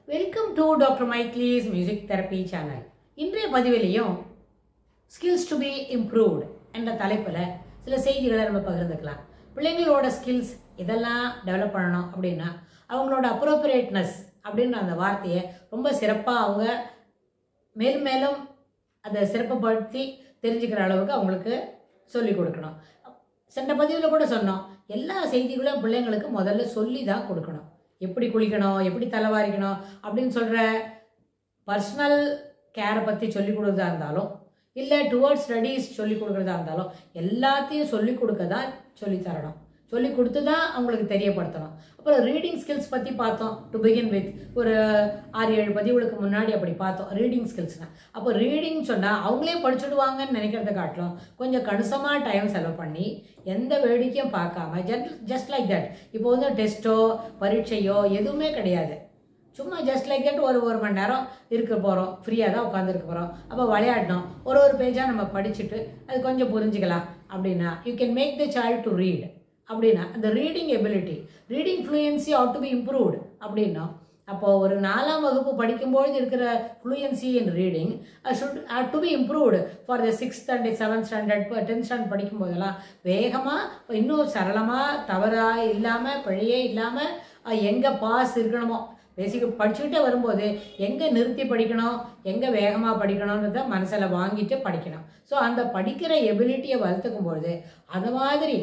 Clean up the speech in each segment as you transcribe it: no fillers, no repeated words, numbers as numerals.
Welcome to doctor மைக்லீஸ் music therapy channel. இன்றைய பதிவிலையும் ஸ்கில்ஸ் டு பி இம்ப்ரூவ்டு என்ற தலைப்பில் சில செய்திகளை நம்ம பகிர்ந்துக்கலாம். பிள்ளைங்களோட ஸ்கில்ஸ் இதெல்லாம் டெவலப் பண்ணணும் அப்படின்னா அவங்களோட அப்ரோப்ரியேட்னஸ் அப்படின்ற அந்த வார்த்தையை ரொம்ப சிறப்பாக அவங்க மேலும் மேலும் அதை சிறப்புப்படுத்தி தெரிஞ்சுக்கிற அளவுக்கு அவங்களுக்கு சொல்லிக் கொடுக்கணும். சென்ற பதிவில் கூட சொன்னோம், எல்லா செய்திகளும் பிள்ளைங்களுக்கு முதல்ல சொல்லி தான் கொடுக்கணும். எப்படி குளிக்கணும், எப்படி தலைவாரிக்கணும் அப்படின்னு சொல்கிற பர்சனல் கேரை பற்றி சொல்லிக் கொடுக்குறதா இருந்தாலும் இல்லை டுவர்ட்ஸ் ஸ்டடீஸ் சொல்லிக் கொடுக்குறதா இருந்தாலும் எல்லாத்தையும் சொல்லிக் கொடுக்க தான் சொல்லித்தரணும். சொல்லி கொடுத்து தான் அவங்களுக்கு தெரியப்படுத்தணும். அப்புறம் ரீடிங் ஸ்கில்ஸ் பற்றி பார்த்தோம். டு பிகின் வித் ஒரு 6-7 பதிவுகளுக்கு முன்னாடி அப்படி பார்த்தோம் ரீடிங் ஸ்கில்ஸ்னால். அப்போ ரீடிங் சொன்னால் அவங்களே படிச்சுடுவாங்கன்னு நினைக்கிறத காட்டிலும் கொஞ்சம் கணிசமாக டைம் செலவு பண்ணி எந்த வேடிக்கையும் பார்க்காம ஜஸ்ட் லைக் தட். இப்போ வந்து டெஸ்ட்டோ பரீட்சையோ எதுவுமே கிடையாது, சும்மா ஜஸ்ட் லைக் தட் ஒரு மணி நேரம் இருக்க போகிறோம், ஃப்ரீயாக தான் உட்காந்துருக்க போகிறோம். அப்போ விளையாடணும், ஒரு பேஜாக நம்ம படிச்சுட்டு அது கொஞ்சம் புரிஞ்சுக்கலாம் அப்படின்னா you can make the child to read. அப்படின்னா அந்த reading ability, reading fluency ought to be improved அப்படின்னா அப்போது ஒரு 4ஆம் வகுப்பு படிக்கும்பொழுது இருக்கிற fluency in reading should to be improved for the 6th and 7th standard 10th standard படிக்கும்போதெல்லாம் வேகமாக இன்னும் சரளமாக தவறாக இல்லாமல் பிழையே இல்லாமல் எங்கே பாஸ் இருக்கணுமோ பேசிக்க படிச்சுக்கிட்டே வரும்போது எங்கே நிறுத்தி படிக்கணும், எங்கே வேகமாக படிக்கணுன்றத மனசில் வாங்கிட்டு படிக்கணும். ஸோ அந்த படிக்கிற எபிலிட்டியை வளர்த்துக்கும் பொழுது அந்த மாதிரி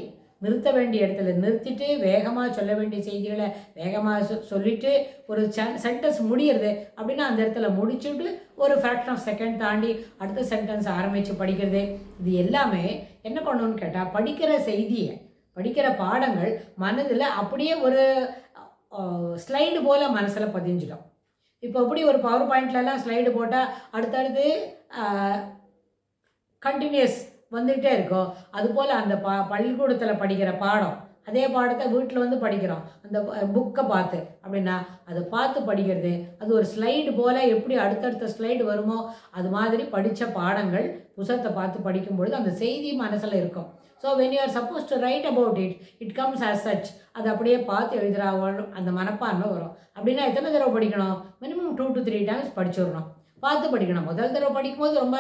நிறுத்த வேண்டிய இடத்துல நிறுத்திட்டு வேகமாக சொல்ல வேண்டிய செய்திகளை வேகமாக சொல்லிட்டு ஒரு சென்டென்ஸ் முடிகிறது அப்படின்னா அந்த இடத்துல முடிச்சுட்டு ஒரு ஃப்ராக்ஷன் ஆஃப் செகண்ட் தாண்டி அடுத்த சென்டென்ஸ் ஆரம்பித்து படிக்கிறது. இது எல்லாமே என்ன பண்ணணும்னு கேட்டால் படிக்கிற செய்தியை படிக்கிற பாடங்கள் மனதில் அப்படியே ஒரு ஸ்லைடு போல் மனசில் பதிஞ்சிடும். இப்போ எப்படி ஒரு பவர் பாயிண்ட்லலாம் ஸ்லைடு போட்டால் அடுத்தடுத்து கண்டினியூஸ் வந்துகிட்டே இருக்கோம், அதுபோல் அந்த பள்ளிக்கூடத்தில் படிக்கிற பாடம் அதே பாடத்தை வீட்டில் வந்து படிக்கிறோம் அந்த புக்கை பார்த்து அப்படின்னா அதை பார்த்து படிக்கிறது. அது ஒரு ஸ்லைடு போல் எப்படி அடுத்தடுத்த ஸ்லைடு வருமோ அது மாதிரி படித்த பாடங்கள் புத்தகத்தை பார்த்து படிக்கும்பொழுது அந்த செய்தி மனசில் இருக்கும். So when you are suppose to right about it comes as such. அது அப்படியே பார்த்து எழுதுறா அந்த மனப்பான்மை வரும். அப்படின்னா எத்தனை தடவை படிக்கணும்? Minimum 2 to 3 times படிச்சிடணும். பார்த்து படிக்கணும். முதல் தடவை படிக்கும்போது ரொம்ப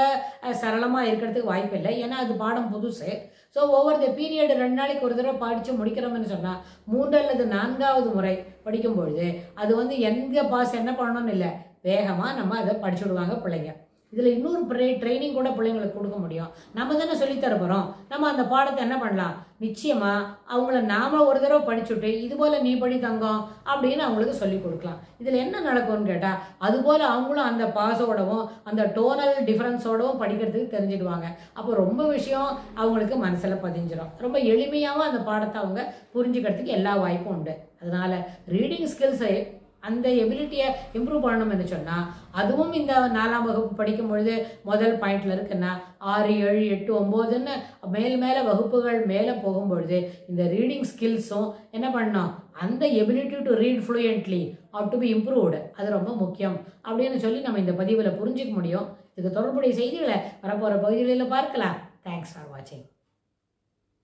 சரளமாக இருக்கிறதுக்கு வாய்ப்பு இல்லை, ஏன்னா அது பாடம் புதுசு. ஸோ ஓவர் த பீரியட் 2 நாளைக்கு ஒரு தடவை படித்து முடிக்கிறோம்னு சொன்னால் 3 அல்லது 4ஆவது முறை படிக்கும்பொழுது அது வந்து எங்கே பாஸ் என்ன பண்ணணும்னு இல்லை, வேகமாக நம்ம அதை படிச்சுடுவாங்க பிள்ளைங்க. இதில் இன்னொரு ட்ரைனிங் கூட பிள்ளைங்களுக்கு கொடுக்க முடியும். நம்ம தானே சொல்லித்தர போகிறோம், நம்ம அந்த பாடத்தை என்ன பண்ணலாம், நிச்சயமாக அவங்கள நாம் ஒரு தடவை படிச்சுட்டு இதுபோல் நீ படி தங்கம் அப்படின்னு அவங்களுக்கு சொல்லிக் கொடுக்கலாம். இதில் என்ன நடக்கும்னு கேட்டால் அதுபோல் அவங்களும் அந்த பாஸோடவும் அந்த டோனல் டிஃப்ரென்ஸோடவும் படிக்கிறதுக்கு தெரிஞ்சுடுவாங்க. அப்போ ரொம்ப விஷயம் அவங்களுக்கு மனசில் பதிஞ்சிடும். ரொம்ப எளிமையாகவும் அந்த பாடத்தை அவங்க புரிஞ்சுக்கிறதுக்கு எல்லா வாய்ப்பும் உண்டு. அதனால் ரீடிங் ஸ்கில்ஸை அந்த எபிலிட்டியை இம்ப்ரூவ் பண்ணணும்னு சொன்னால் அதுவும் இந்த 4ஆம் வகுப்பு படிக்கும் பொழுது முதல் பாயிண்டில் இருக்குன்னா 6, 7, 8, 9ன்னு மேலே வகுப்புகள் மேலே போகும்பொழுது இந்த ரீடிங் ஸ்கில்ஸும் என்ன பண்ணணும், அந்த ability to read fluently are to be improved அது ரொம்ப முக்கியம் அப்படின்னு சொல்லி நம்ம இந்த பதிவில் புரிஞ்சிக்க முடியும். இதுக்கு தொடர்புடைய செய்திகளை வரப்போகிற பகுதிகளில் பார்க்கலாம். தேங்க்ஸ் ஃபார் வாட்சிங்.